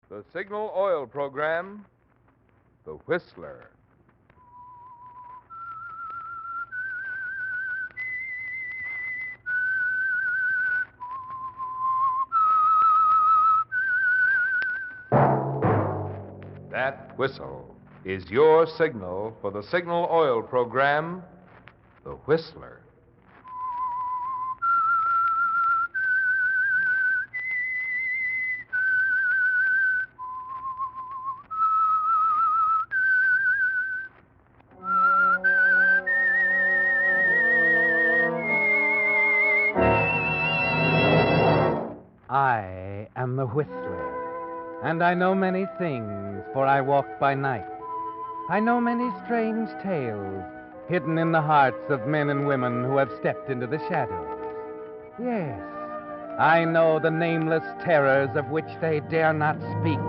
The Signal Oil Program, The Whistler. That whistle is your signal for the Signal Oil Program, The Whistler. I am the Whistler, and I know many things, for I walk by night. I know many strange tales hidden in the hearts of men and women who have stepped into the shadows. Yes, I know the nameless terrors of which they dare not speak.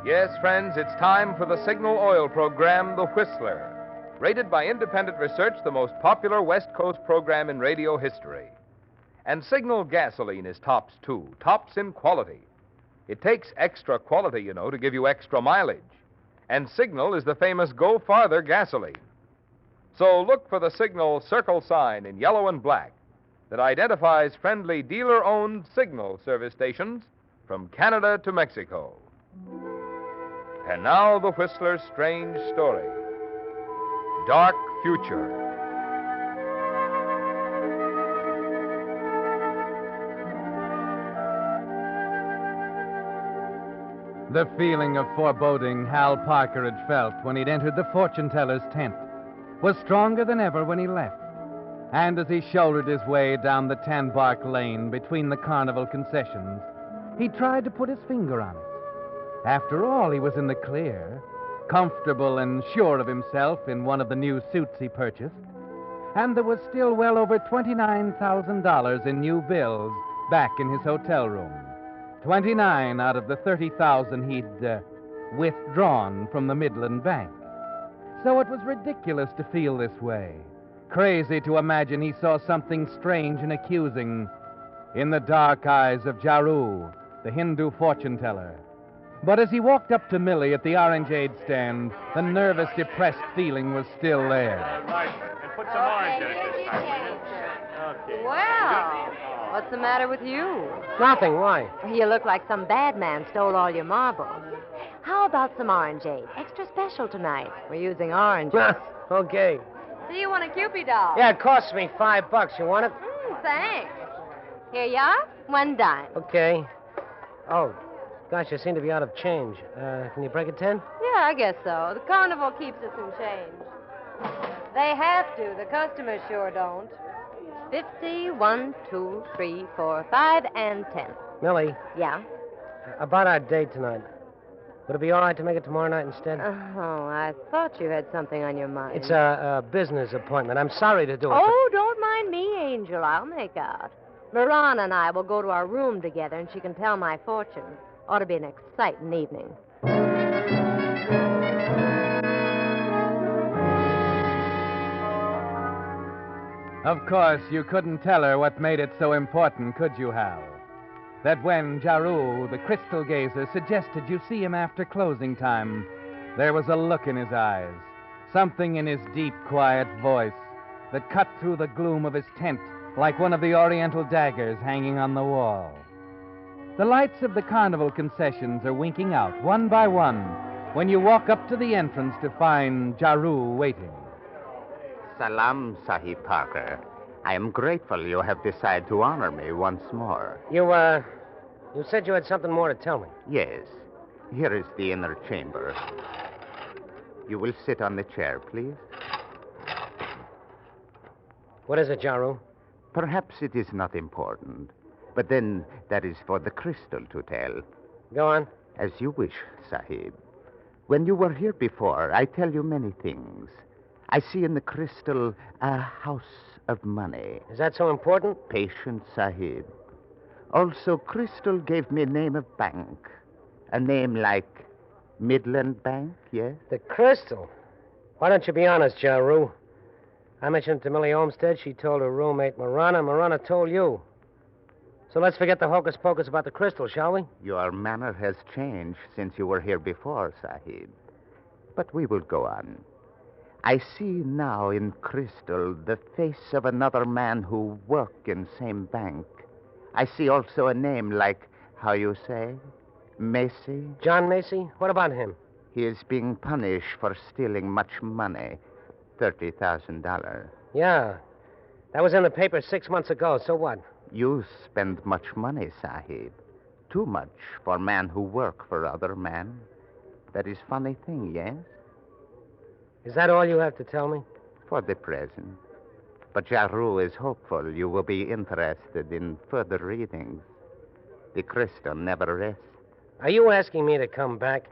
Yes, friends, it's time for the Signal Oil Program, The Whistler. Rated by independent research, the most popular West Coast program in radio history. And Signal gasoline is tops, too. Tops in quality. It takes extra quality, you know, to give you extra mileage. And Signal is the famous Go Farther gasoline. So look for the Signal circle sign in yellow and black that identifies friendly dealer-owned Signal service stations from Canada to Mexico. And now the Whistler's strange story. Dark Future. The feeling of foreboding Hal Parker had felt when he'd entered the fortune teller's tent was stronger than ever when he left. And as he shouldered his way down the tan bark lane between the carnival concessions, he tried to put his finger on it. After all, he was in the clear, comfortable and sure of himself in one of the new suits he purchased. And there was still well over $29,000 in new bills back in his hotel room. 29 out of the 30,000 he'd withdrawn from the Midland Bank. So it was ridiculous to feel this way. Crazy to imagine he saw something strange and accusing in the dark eyes of Jaru, the Hindu fortune teller. But as he walked up to Millie at the orangeade stand, the nervous, depressed feeling was still there. And put some orange in it this time, will you? Okay. Well, what's the matter with you? Nothing. Why? You look like some bad man stole all your marbles. How about some orangeade? Extra special tonight. We're using orange. Okay. Do you want a Cupid doll? Yeah, it costs me $5. You want it? Thanks. Here you are. $1 dime. Okay. Oh, gosh, you seem to be out of change. Can you break it 10? Yeah, I guess so. The carnival keeps us in change. They have to. The customers sure don't. 50, 1, 2, 3, 4, 5, and 10. Millie, Yeah? about our date tonight. Would it be all right to make it tomorrow night instead? Oh, I thought you had something on your mind. It's a business appointment. I'm sorry to do it. Oh, don't mind me, Angel. I'll make out. Lorana and I will go to our room together, and she can tell my fortune. Ought to be an exciting evening. Of course, you couldn't tell her what made it so important, could you, Hal? That when Jaru, the crystal gazer, suggested you see him after closing time, there was a look in his eyes, something in his deep, quiet voice that cut through the gloom of his tent like one of the oriental daggers hanging on the wall. The lights of the carnival concessions are winking out, one by one, when you walk up to the entrance to find Jaru waiting. Salam, Sahib Parker. I am grateful you have decided to honor me once more. You said you had something more to tell me. Yes. Here is the inner chamber. You will sit on the chair, please. What is it, Jaru? Perhaps it is not important, but then that is for the crystal to tell. Go on. As you wish, Sahib. When you were here before, I tell you many things. I see in the crystal a house of money. Is that so important? Patience, Sahib. Also, crystal gave me name of bank. A name like Midland Bank, yes? The crystal? Why don't you be honest, Jaru? I mentioned it to Millie Olmsted. She told her roommate Marana. Marana told you. So let's forget the hocus pocus about the crystal, shall we? Your manner has changed since you were here before, Sahib. But we will go on. I see now in crystal the face of another man who worked in same bank. I see also a name like, how you say, Macy. John Macy? What about him? He is being punished for stealing much money, $30,000. Yeah. That was in the paper 6 months ago. So what? You spend much money, Sahib. Too much for a man who work for other men. That is funny thing, yes? Is that all you have to tell me? For the present. But Jaru is hopeful you will be interested in further readings. The crystal never rests. Are you asking me to come back?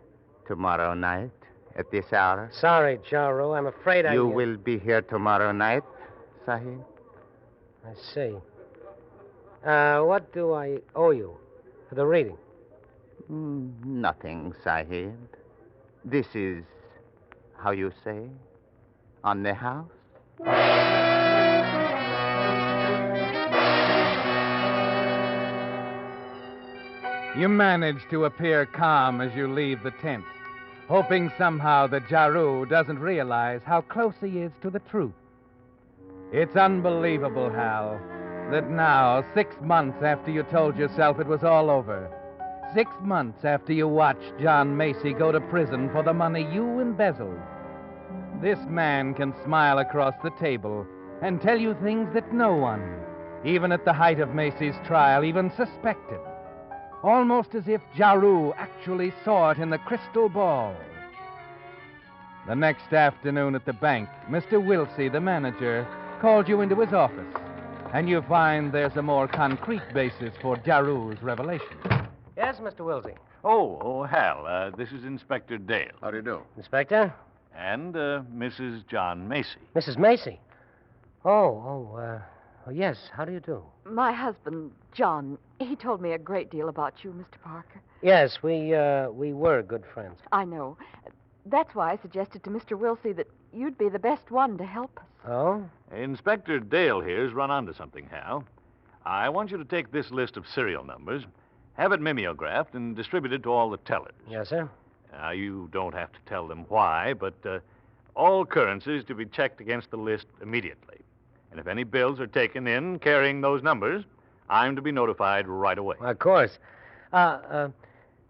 Tomorrow night, at this hour. Sorry, Jaru. I'm afraid You will be here tomorrow night, Sahib? I see. What do I owe you for the reading? Nothing, Sahib. This is, how you say, on the house? You manage to appear calm as you leave the tent, hoping somehow that Jaru doesn't realize how close he is to the truth. It's unbelievable, Hal, that now, 6 months after you told yourself it was all over, 6 months after you watched John Macy go to prison for the money you embezzled, this man can smile across the table and tell you things that no one, even at the height of Macy's trial, even suspected. Almost as if Jaru actually saw it in the crystal ball. The next afternoon at the bank, Mr. Wilsey, the manager, called you into his office, and you find there's a more concrete basis for Jaru's revelation. Yes, Mr. Wilsey. Hal, this is Inspector Dale. How do you do? Inspector? And Mrs. John Macy. Mrs. Macy? Oh, yes. How do you do? My husband, John, he told me a great deal about you, Mr. Parker. Yes, we were good friends. I know. That's why I suggested to Mr. Wilsey that you'd be the best one to help us. Oh? Inspector Dale here's run onto something, Hal. I want you to take this list of serial numbers, have it mimeographed, and distributed to all the tellers. Yes, sir. You don't have to tell them why, but all currencies to be checked against the list immediately. And if any bills are taken in carrying those numbers, I'm to be notified right away. Of course. Mr.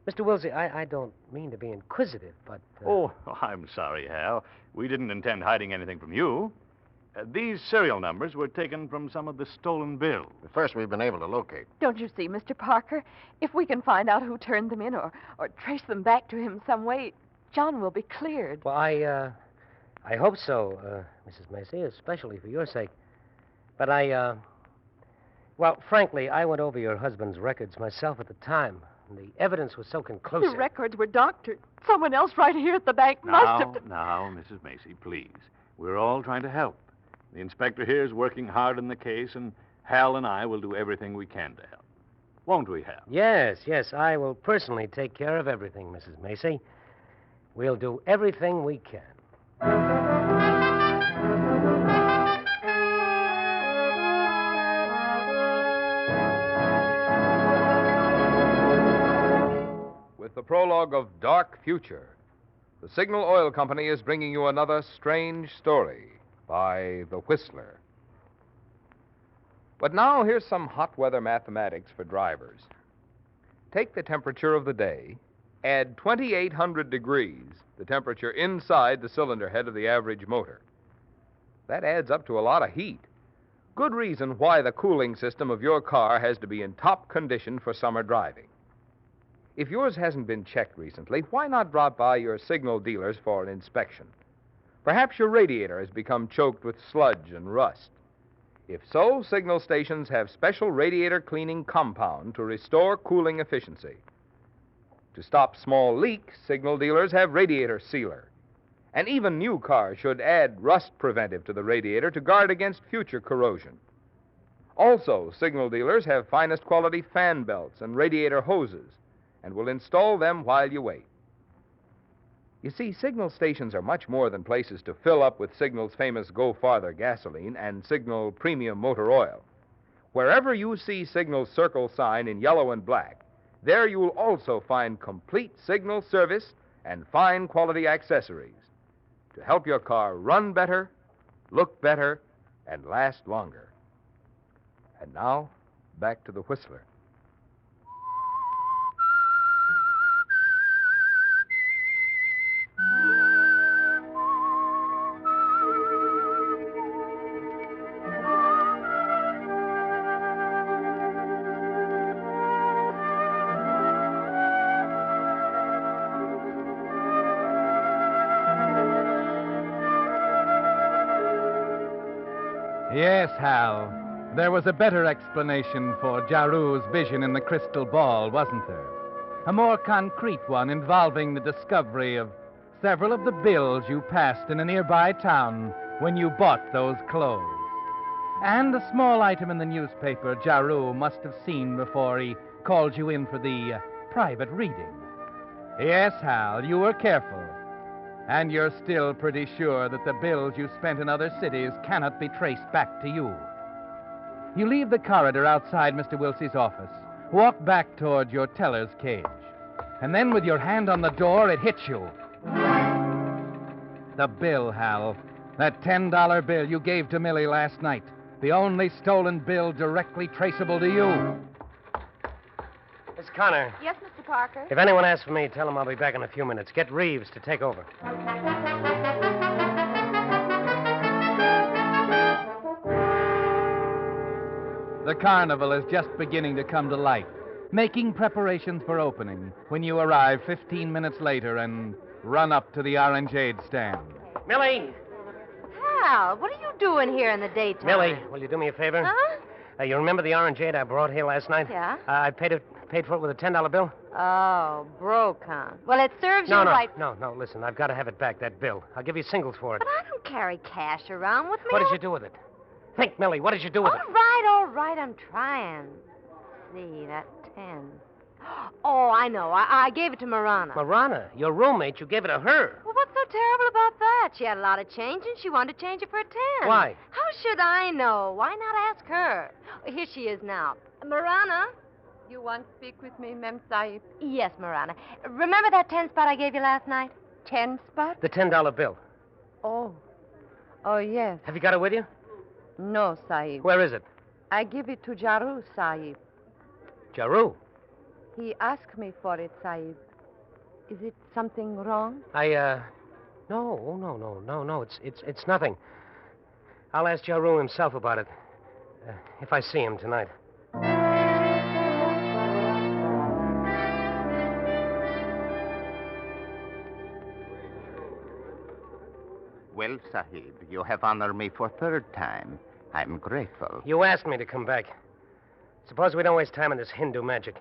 Wilsey, I don't mean to be inquisitive, but... Oh, I'm sorry, Hal. We didn't intend hiding anything from you. These serial numbers were taken from some of the stolen bills. The first we've been able to locate. Don't you see, Mr. Parker? If we can find out who turned them in or trace them back to him some way, John will be cleared. Well, I hope so, Mrs. Macy, especially for your sake. But well, frankly, I went over your husband's records myself at the time. And the evidence was so conclusive. The records were doctored. Someone else right here at the bank must have... Now, Mrs. Macy, please. We're all trying to help. The inspector here is working hard on the case, and Hal and I will do everything we can to help. Won't we, Hal? Yes. I will personally take care of everything, Mrs. Macy. We'll do everything we can. With the prologue of Dark Future, the Signal Oil Company is bringing you another strange story by The Whistler. But now here's some hot weather mathematics for drivers. Take the temperature of the day, add 2,800 degrees, the temperature inside the cylinder head of the average motor. That adds up to a lot of heat. Good reason why the cooling system of your car has to be in top condition for summer driving. If yours hasn't been checked recently, why not drop by your Signal dealers for an inspection? Perhaps your radiator has become choked with sludge and rust. If so, Signal stations have special radiator cleaning compound to restore cooling efficiency. To stop small leaks, Signal dealers have radiator sealer. And even new cars should add rust preventive to the radiator to guard against future corrosion. Also, Signal dealers have finest quality fan belts and radiator hoses, and will install them while you wait. You see, Signal stations are much more than places to fill up with Signal's famous Go Farther gasoline and Signal premium motor oil. Wherever you see Signal's circle sign in yellow and black, there you'll also find complete Signal service and fine quality accessories to help your car run better, look better, and last longer. And now, back to the Whistler. Yes, Hal. There was a better explanation for Jaru's vision in the crystal ball, wasn't there? A more concrete one involving the discovery of several of the bills you passed in a nearby town when you bought those clothes. And a small item in the newspaper Jaru must have seen before he called you in for the private reading. Yes, Hal, you were careful. And you're still pretty sure that the bills you spent in other cities cannot be traced back to you. You leave the corridor outside Mr. Wilsey's office, walk back toward your teller's cage, and then with your hand on the door, it hits you. The bill, Hal. That $10 bill you gave to Millie last night. The only stolen bill directly traceable to you. Miss Connor. Yes, Mr. Parker? If anyone asks for me, tell them I'll be back in a few minutes. Get Reeves to take over. The carnival is just beginning to come to life, making preparations for opening when you arrive 15 minutes later and run up to the orangeade stand. Millie! Hal, what are you doing here in the daytime? Millie, will you do me a favor? Huh? You remember the orangeade I brought here last night? Yeah. I paid for it with a $10 bill. Oh, Brocon. Well, it serves you right. No, listen, I've got to have it back, that bill. I'll give you singles for it. But I don't carry cash around with me. What did you do with it? Think, Millie, what did you do with it? All right, I'm trying. See, that 10. Oh, I know. I gave it to Marana. Marana, your roommate, you gave it to her. Well, what's so terrible about that? She had a lot of change, and she wanted to change it for a 10. Why? How should I know? Why not ask her? Here she is now. Marana? You want to speak with me, Mem Sahib? Yes, Marana. Remember that 10 spot I gave you last night? 10 spot? The $10 bill. Oh, yes. Have you got it with you? No, Sahib. Where is it? I give it to Jaru, Sahib. Jaru. He asked me for it, Sahib. Is it something wrong? No. It's nothing. I'll ask Jaru himself about it. If I see him tonight. Well, Sahib, you have honored me for third time. I'm grateful. You asked me to come back. Suppose we don't waste time on this Hindu magic.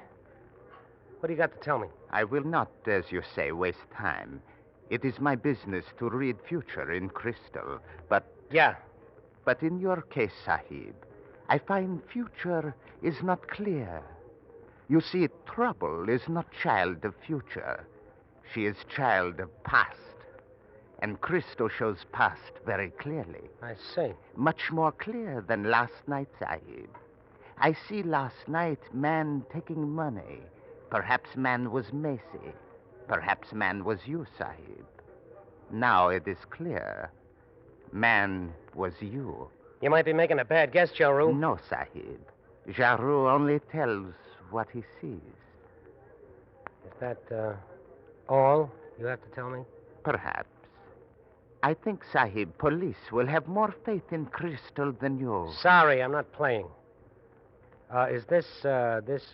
What do you got to tell me? I will not, as you say, waste time. It is my business to read future in crystal, but... Yeah. But in your case, Sahib, I find future is not clear. You see, trouble is not child of future. She is child of past. And crystal shows past very clearly. I see. Much more clear than last night, Sahib. I see last night man taking money. Perhaps man was Macy. Perhaps man was you, Sahib. Now it is clear. Man was you. You might be making a bad guess, Jaru. No, Sahib. Jaru only tells what he sees. Is that, all you have to tell me? Perhaps. I think, Sahib, police will have more faith in crystal than you. Sorry, I'm not playing. Is this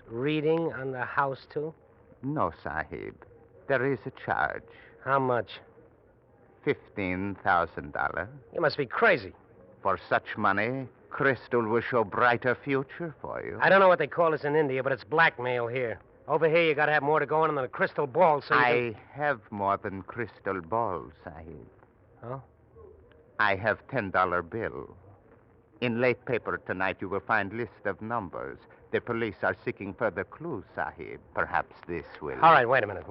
reading on the house, too? No, Sahib. There is a charge. How much? $15,000. You must be crazy. For such money, crystal will show brighter future for you. I don't know what they call this in India, but it's blackmail here. Over here, you got to have more to go on than a crystal ball, so I have more than crystal balls, Sahib. Oh? I have $10 bill. In late paper tonight, you will find list of numbers. The police are seeking further clues, Sahib. Perhaps this will... All right, wait a minute.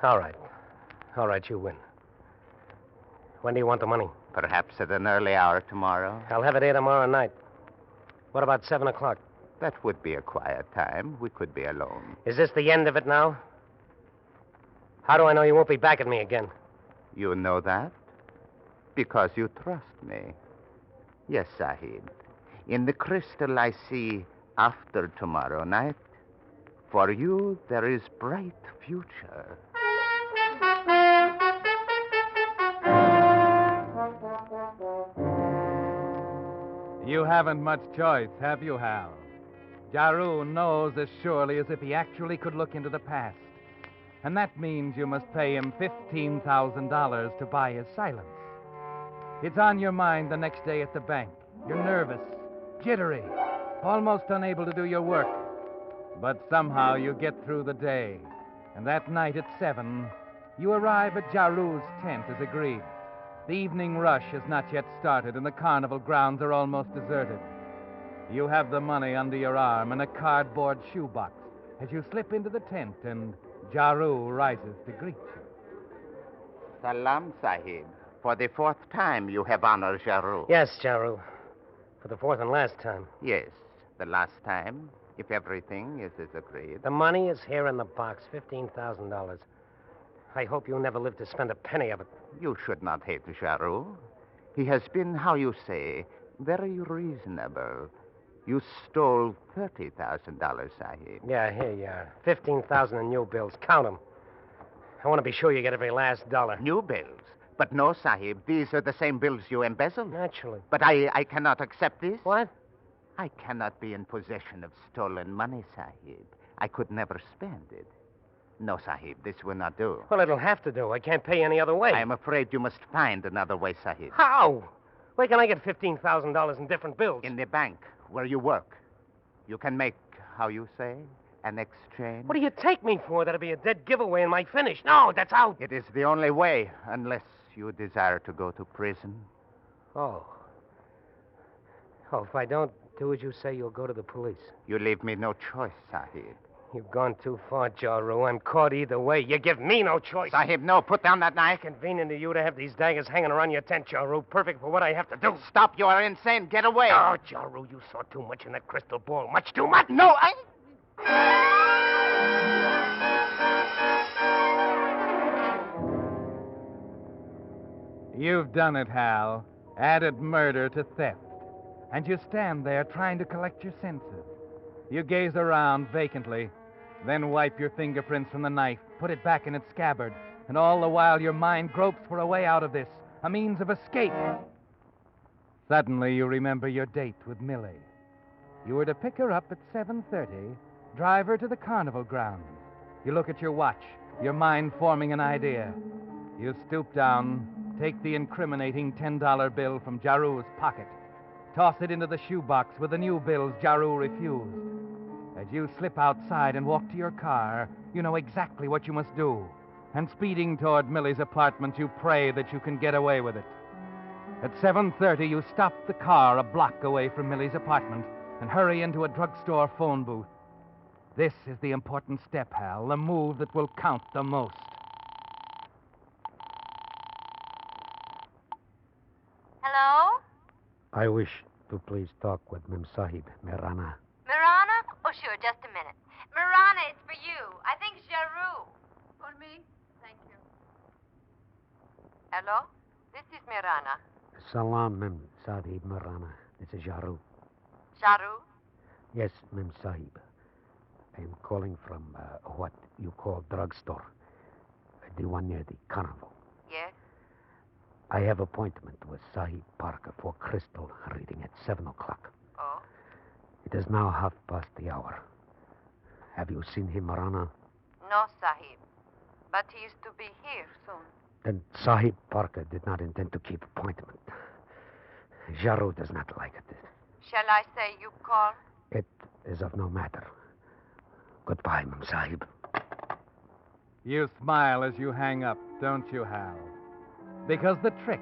All right, you win. When do you want the money? Perhaps at an early hour tomorrow. I'll have it here tomorrow night. What about 7 o'clock? That would be a quiet time. We could be alone. Is this the end of it now? How do I know you won't be back at me again? You know that? Because you trust me. Yes, Sahib. In the crystal I see after tomorrow night, for you there is bright future. You haven't much choice, have you, Hal? Jaru knows as surely as if he actually could look into the past. And that means you must pay him $15,000 to buy his silence. It's on your mind the next day at the bank. You're nervous, jittery, almost unable to do your work. But somehow you get through the day. And that night at 7, you arrive at Jaru's tent as agreed. The evening rush has not yet started, and the carnival grounds are almost deserted. You have the money under your arm and a cardboard shoebox as you slip into the tent, and Jaru rises to greet you. Salam, Sahib. For the 4th time you have honored Jaru. Yes, Jaru. For the 4th and last time. Yes, the last time, if everything is as agreed. The money is here in the box, $15,000. I hope you never live to spend a penny of it. You should not hate Jaru. He has been, how you say, very reasonable. You stole $30,000, Sahib. Yeah, here you are. 15,000 in new bills. Count them. I want to be sure you get every last dollar. New bills? But no, Sahib. These are the same bills you embezzled. Naturally. But I cannot accept this. What? I cannot be in possession of stolen money, Sahib. I could never spend it. No, Sahib, this will not do. Well, it'll have to do. I can't pay any other way. I am afraid you must find another way, Sahib. How? Where can I get $15,000 in different bills? In the bank where you work. You can make, how you say, an exchange. What do you take me for? That'll be a dead giveaway in my finish. No, that's out. It is the only way, unless you desire to go to prison. Oh. Oh, if I don't do as you say, you'll go to the police. You leave me no choice, Sahib. You've gone too far, Jaru. I'm caught either way. You give me no choice. Sahib, no. Put down that knife. Convenient to you to have these daggers hanging around your tent, Jaru. Perfect for what I have to do. Stop. You are insane. Get away. Oh, Jaru, you saw too much in that crystal ball. Much too much. No, I... You've done it, Hal. Added murder to theft. And you stand there trying to collect your senses. You gaze around vacantly, then wipe your fingerprints from the knife, put it back in its scabbard, and all the while your mind gropes for a way out of this, a means of escape. Suddenly you remember your date with Millie. You were to pick her up at 7:30, drive her to the carnival grounds. You look at your watch, your mind forming an idea. You stoop down, take the incriminating $10 bill from Jaru's pocket, toss it into the shoebox with the new bills Jaru refused. As you slip outside and walk to your car, you know exactly what you must do. And speeding toward Millie's apartment, you pray that you can get away with it. At 7:30, you stop the car a block away from Millie's apartment and hurry into a drugstore phone booth. This is the important step, Hal, the move that will count the most. Hello? I wish to please talk with Mem Sahib, Mirana. Mirana? Oh, sure, just a minute. Mirana, it's for you. I think it's Jaru. For me? Thank you. Hello? This is Mirana. Salam, Mem Sahib, Mirana. This is Jaru. Jaru? Yes, Mem Sahib. I am calling from what you call drugstore. The one near the carnival. Yes? I have appointment with Sahib Parker for crystal reading at 7 o'clock. Oh? It is now 1:30. Have you seen him, Mirana? No, Sahib. But he is to be here soon. Then Sahib Parker did not intend to keep appointment. Jaru does not like it. Shall I say you call? It is of no matter. Goodbye, Mem Sahib. You smile as you hang up, don't you, Hal? Because the trick,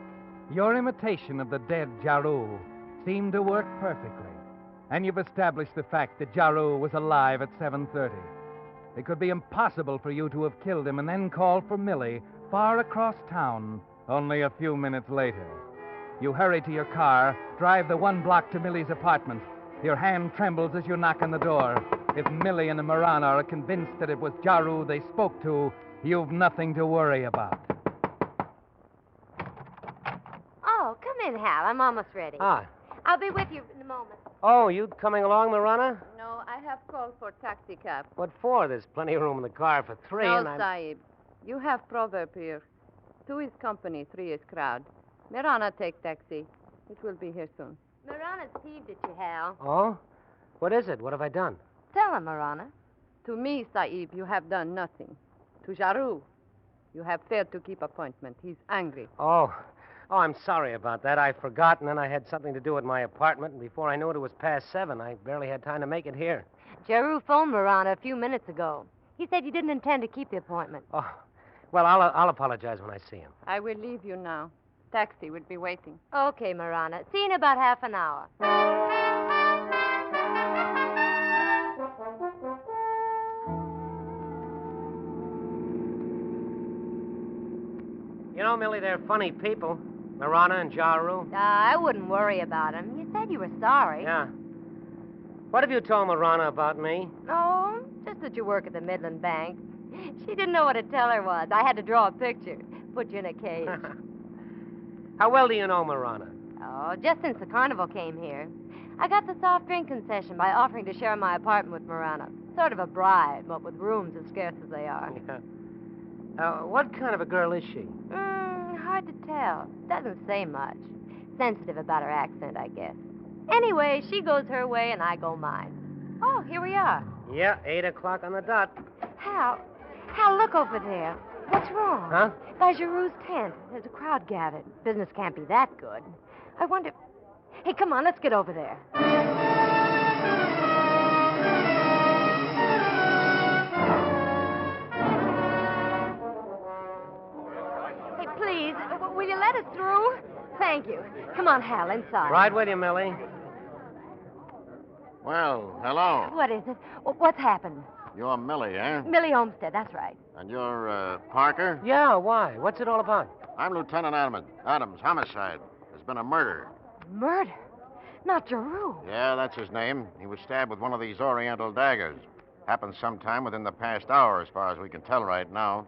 your imitation of the dead Jaru, seemed to work perfectly. And you've established the fact that Jaru was alive at 7:30. It could be impossible for you to have killed him and then called for Millie far across town only a few minutes later. You hurry to your car, drive the 1 block to Millie's apartment, Your hand trembles as you knock on the door. If Millie and Marana are convinced that it was Jaru they spoke to, you've nothing to worry about. Oh, come in, Hal. I'm almost ready. Ah. I'll be with you in a moment. Oh, you coming along, Marana? No, I have called for taxi cab. What for? There's plenty of room in the car for three, No, and I'm... Sahib. You have proverb here. 2 is company, 3 is crowd. Mirana take taxi. It will be here soon. Marana's peeved at you, Hal. Oh? What is it? What have I done? Tell him, Marana. To me, Sahib, you have done nothing. To Jaru, you have failed to keep appointment. He's angry. Oh, I'm sorry about that. I forgot, and then I had something to do at my apartment, and before I knew it, it was past 7. I barely had time to make it here. Jaru phoned Marana a few minutes ago. He said you didn't intend to keep the appointment. Oh, well, I'll apologize when I see him. I will leave you now. Taxi will be waiting. Okay, Marana. See you in about half an hour. You know, Millie, they're funny people. Marana and Jaru. I wouldn't worry about him. You said you were sorry. Yeah. What have you told Marana about me? Oh, just that you work at the Midland Bank. She didn't know what a teller was. I had to draw a picture, put you in a cage. How well do you know Marana? Oh, just since the carnival came here. I got the soft drink concession by offering to share my apartment with Marana. Sort of a bribe, but with rooms as scarce as they are. Yeah. What kind of a girl is she? Hard to tell. Doesn't say much. Sensitive about her accent, I guess. Anyway, she goes her way and I go mine. Oh, here we are. Yeah, 8 o'clock on the dot. Hal, look over there. What's wrong? Huh? By Giroux's tent. There's a crowd gathered. Business can't be that good. I wonder... Hey, come on, let's get over there. Hey, please, will you let us through? Thank you. Come on, Hal, inside. Right with you, Millie. Well, hello. What is it? What's happened? You're Millie, eh? Millie Olmsted, that's right. And you're, Parker? Yeah, why? What's it all about? I'm Lieutenant Adams, homicide. There's been a murder. Murder? Not Giroux. Yeah, that's his name. He was stabbed with one of these Oriental daggers. Happened sometime within the past hour, as far as we can tell right now.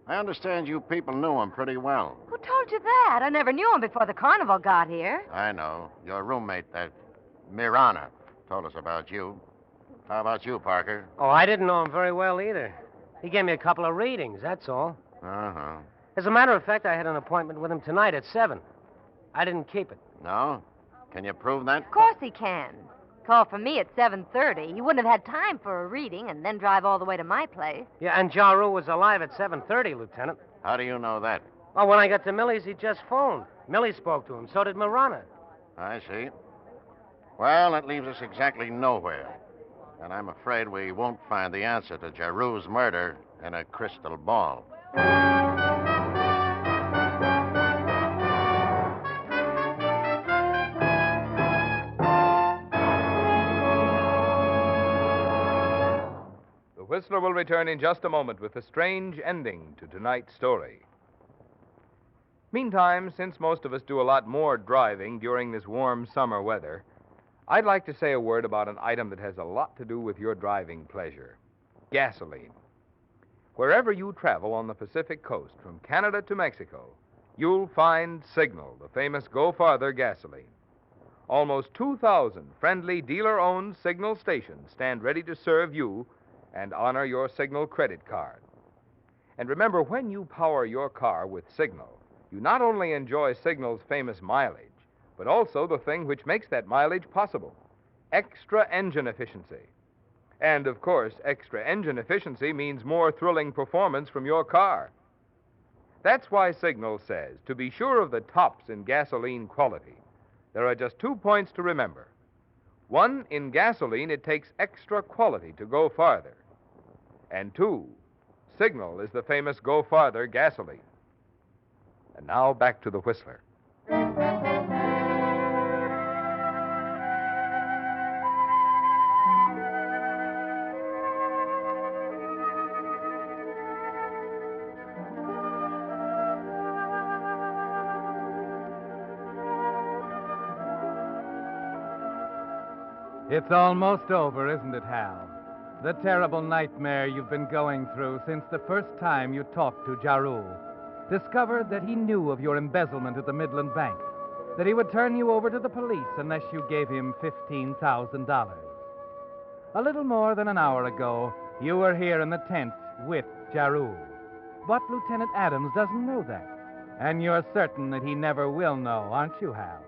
I understand you people knew him pretty well. Who told you that? I never knew him before the carnival got here. I know. Your roommate, that Mirana, told us about you. How about you, Parker? Oh, I didn't know him very well either. He gave me a couple of readings, that's all. Uh-huh. As a matter of fact, I had an appointment with him tonight at 7. I didn't keep it. No? Can you prove that? Of course he can. Call for me at 7:30. He wouldn't have had time for a reading and then drive all the way to my place. Yeah, and Jaru was alive at 7:30, Lieutenant. How do you know that? Oh, when I got to Millie's, he just phoned. Millie spoke to him. So did Marana. I see. Well, that leaves us exactly nowhere. And I'm afraid we won't find the answer to Jaru's murder in a crystal ball. The Whistler will return in just a moment with a strange ending to tonight's story. Meantime, since most of us do a lot more driving during this warm summer weather, I'd like to say a word about an item that has a lot to do with your driving pleasure: gasoline. Wherever you travel on the Pacific coast, from Canada to Mexico, you'll find Signal, the famous Go Farther gasoline. Almost 2,000 friendly dealer-owned Signal stations stand ready to serve you and honor your Signal credit card. And remember, when you power your car with Signal, you not only enjoy Signal's famous mileage, but also the thing which makes that mileage possible: extra engine efficiency. And, of course, extra engine efficiency means more thrilling performance from your car. That's why Signal says, to be sure of the tops in gasoline quality, there are just 2 points to remember. 1, in gasoline, it takes extra quality to go farther. And 2, Signal is the famous Go Farther gasoline. And now back to the Whistler. It's almost over, isn't it, Hal? The terrible nightmare you've been going through since the first time you talked to Jaru. Discovered that he knew of your embezzlement at the Midland Bank, that he would turn you over to the police unless you gave him $15,000. A little more than an hour ago, you were here in the tent with Jaru. But Lieutenant Adams doesn't know that. And you're certain that he never will know, aren't you, Hal?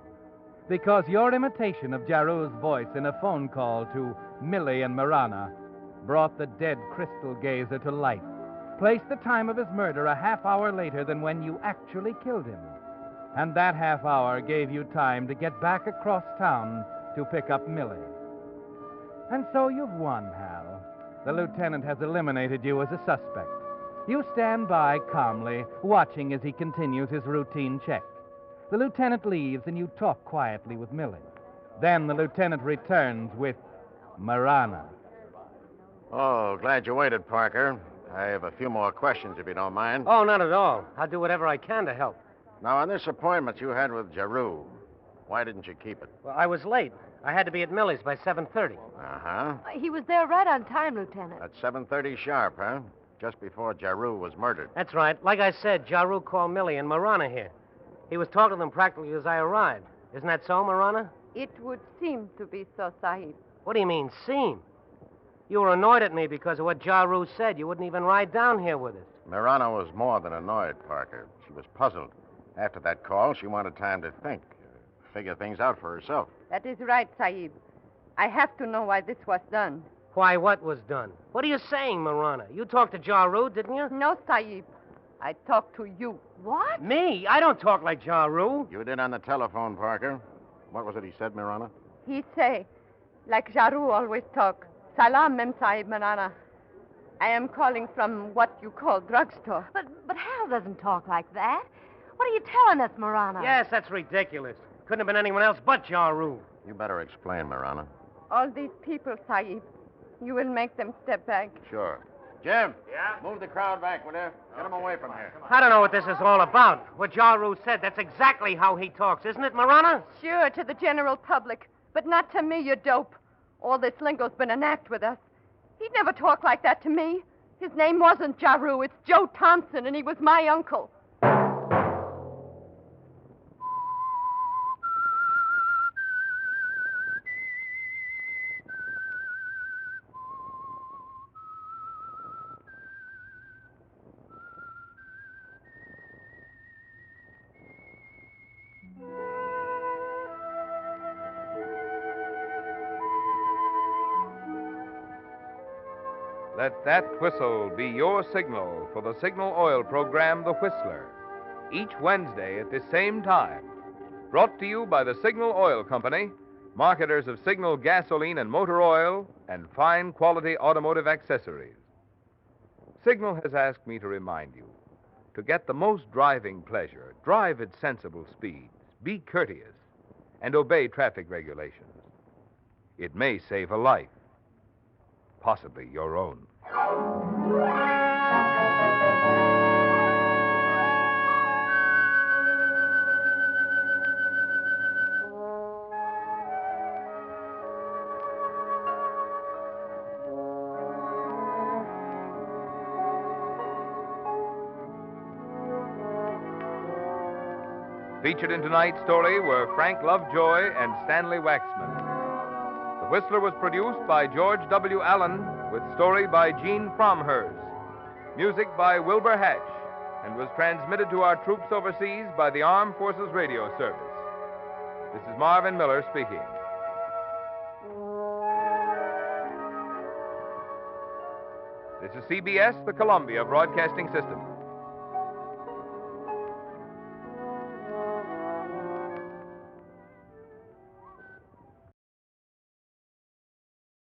Because your imitation of Jaru's voice in a phone call to Millie and Marana brought the dead crystal gazer to life, placed the time of his murder a half hour later than when you actually killed him. And that half hour gave you time to get back across town to pick up Millie. And so you've won, Hal. The lieutenant has eliminated you as a suspect. You stand by calmly, watching as he continues his routine check. The lieutenant leaves, and you talk quietly with Millie. Then the lieutenant returns with Marana. Oh, glad you waited, Parker. I have a few more questions, if you don't mind. Oh, not at all. I'll do whatever I can to help. Now, on this appointment you had with Jaru, why didn't you keep it? Well, I was late. I had to be at Millie's by 7:30. Uh-huh. He was there right on time, Lieutenant. At 7:30 sharp, huh? Just before Jaru was murdered. That's right. Like I said, Jaru called Millie and Marana here. He was talking to them practically as I arrived. Isn't that so, Marana? It would seem to be so, Sahib. What do you mean, seem? You were annoyed at me because of what Jaru said. You wouldn't even ride down here with us. Marana was more than annoyed, Parker. She was puzzled. After that call, she wanted time to think, figure things out for herself. That is right, Sahib. I have to know why this was done. Why, what was done? What are you saying, Marana? You talked to Jaru, didn't you? No, Sahib. I talked to you. What? Me? I don't talk like Jaru. You did on the telephone, Parker. What was it he said, Marana? He say, like Jaru always talk, Salam, Mem Sahib Marana. I am calling from what you call drugstore. But Hal doesn't talk like that. What are you telling us, Marana? Yes, that's ridiculous. Couldn't have been anyone else but Jaru. You better explain, Marana. All these people, Sahib, you will make them step back. Sure. Jim. Yeah? Move the crowd back, will you? Get them away from here. I don't know what this is all about. What Jaru said, that's exactly how he talks, isn't it, Marana? Sure, to the general public, but not to me, you dope. All this lingo's been an act with us. He'd never talk like that to me. His name wasn't Jaru, it's Joe Thompson, and he was my uncle. Let that whistle be your signal for the Signal Oil program, The Whistler. Each Wednesday at this same time. Brought to you by the Signal Oil Company, marketers of Signal gasoline and motor oil and fine quality automotive accessories. Signal has asked me to remind you to get the most driving pleasure, drive at sensible speeds, be courteous, and obey traffic regulations. It may save a life, possibly your own. Featured in tonight's story were Frank Lovejoy and Stanley Waxman. The Whistler was produced by George W. Allen, with story by Gene Fromhurst, music by Wilbur Hatch, and was transmitted to our troops overseas by the Armed Forces Radio Service. This is Marvin Miller speaking. This is CBS, the Columbia Broadcasting System.